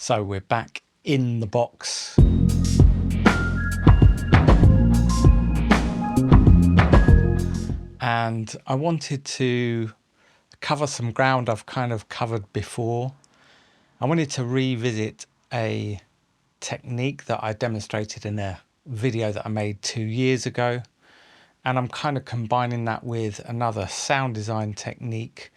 So we're back in the box. And I wanted to cover some ground I've kind of covered before. I wanted to revisit a technique that I demonstrated in a video that I made 2 years ago. And I'm kind of combining that with another sound design technique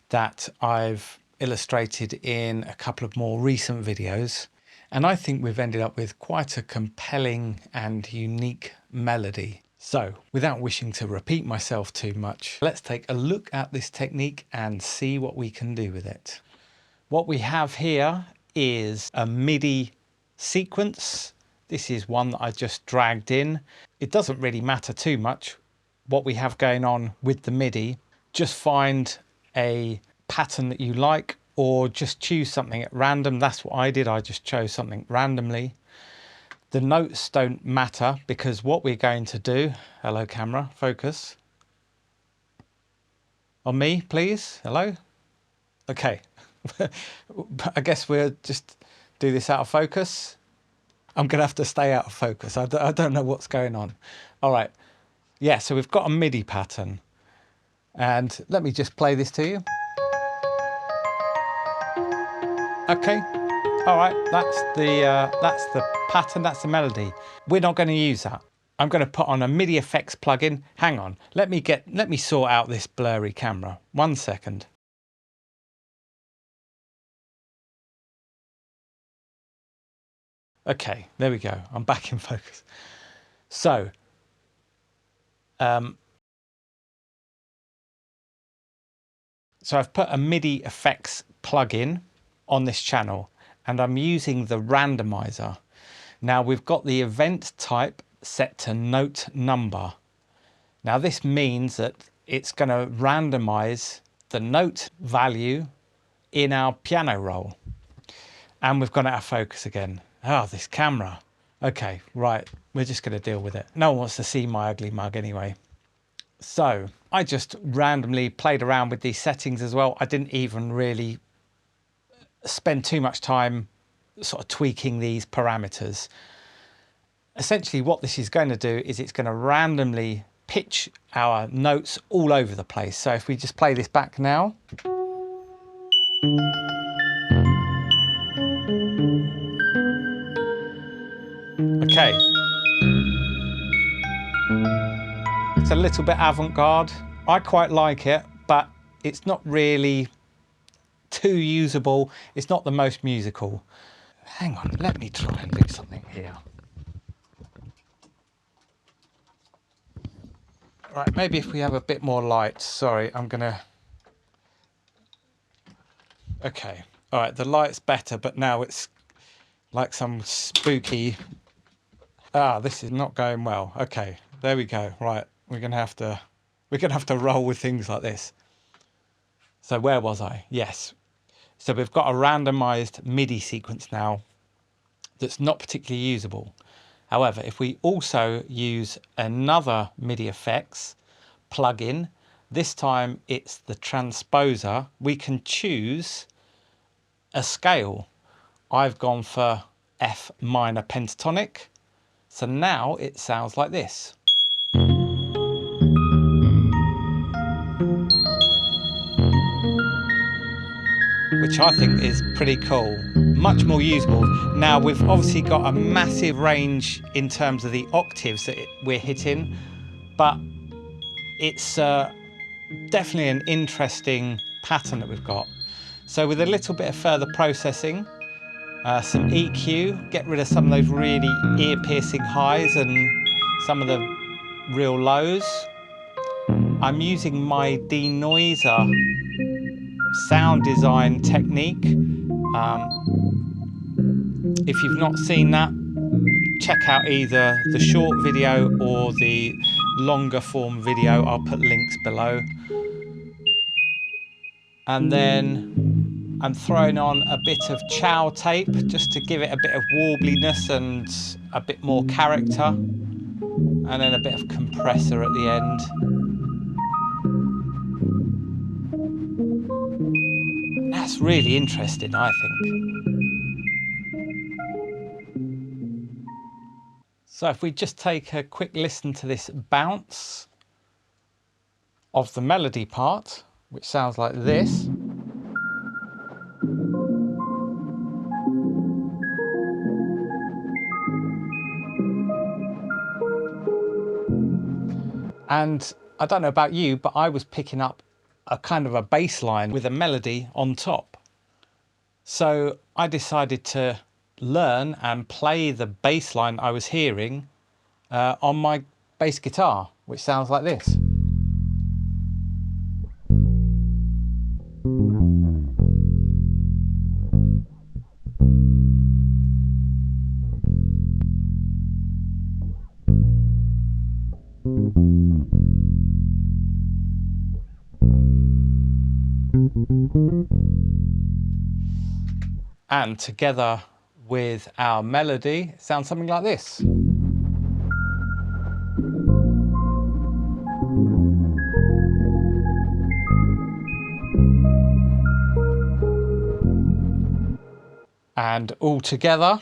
that I've illustrated in a couple of more recent videos. And I think we've ended up with quite a compelling and unique melody. So without wishing to repeat myself too much, let's take a look at this technique and see what we can do with it. What we have here is a MIDI sequence. This is one that I just dragged in. It doesn't really matter too much what we have going on with the MIDI. Just find a pattern that you like, or just choose something at random. That's what I did. I just chose something randomly. The notes don't matter because what we're going to do, hello camera, focus on me, please. Hello. Okay. I guess we'll just do this out of focus. I'm going to have to stay out of focus. I don't know what's going on. All right. Yeah, so we've got a MIDI pattern. And let me just play this to you. Okay. All right, that's the pattern, that's the melody. We're not going to use that. I'm going to put on a MIDI effects plugin. Hang on, let me sort out this blurry camera. 1 second. Okay, there we go. I'm back in focus. So, so I've put a MIDI effects plugin on this channel, and I'm using the randomizer. Now we've got the event type set to note number. Now this means that it's going to randomize the note value in our piano roll. And we've gone out of focus again. Oh, this camera. Okay, right, we're just going to deal with it. No one wants to see my ugly mug anyway. So I just randomly played around with these settings as well. I didn't even really spend too much time sort of tweaking these parameters. Essentially what this is going to do is it's going to randomly pitch our notes all over the place. So if we just play this back now. Okay. It's a little bit avant-garde. I quite like it, but it's not really too usable. It's not the most musical. Hang on, let me try and do something here. Right, maybe if we have a bit more light. Sorry, I'm gonna... Okay, all right, the light's better, but now it's like some spooky... Ah, this is not going well. Okay, there we go. Right, we're gonna have to roll with things like this. So where was I? Yes. So we've got a randomized MIDI sequence now that's not particularly usable. However, if we also use another MIDI effects plugin, this time it's the transposer, we can choose a scale. I've gone for F minor pentatonic. So now it sounds like this. Which I think is pretty cool, much more usable. Now we've obviously got a massive range in terms of the octaves that we're hitting, but it's definitely an interesting pattern that we've got. So with a little bit of further processing, some EQ, get rid of some of those really ear-piercing highs and some of the real lows. I'm using my denoiser sound design technique. If you've not seen that, check out either the short video or the longer form video. I'll put links below. And then I'm throwing on a bit of chow tape just to give it a bit of warbliness and a bit more character. And then a bit of compressor at the end. That's really interesting, I think. So if we just take a quick listen to this bounce of the melody part, which sounds like this. And I don't know about you, but I was picking up a kind of a bass line with a melody on top. So I decided to learn and play the bass line I was hearing on my bass guitar, which sounds like this. And together with our melody, it sounds something like this. And all together.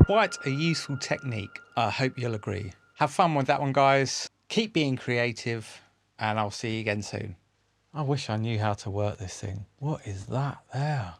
Quite a useful technique, I hope you'll agree. Have fun with that one, guys. Keep being creative, and I'll see you again soon. I wish I knew how to work this thing. What is that there?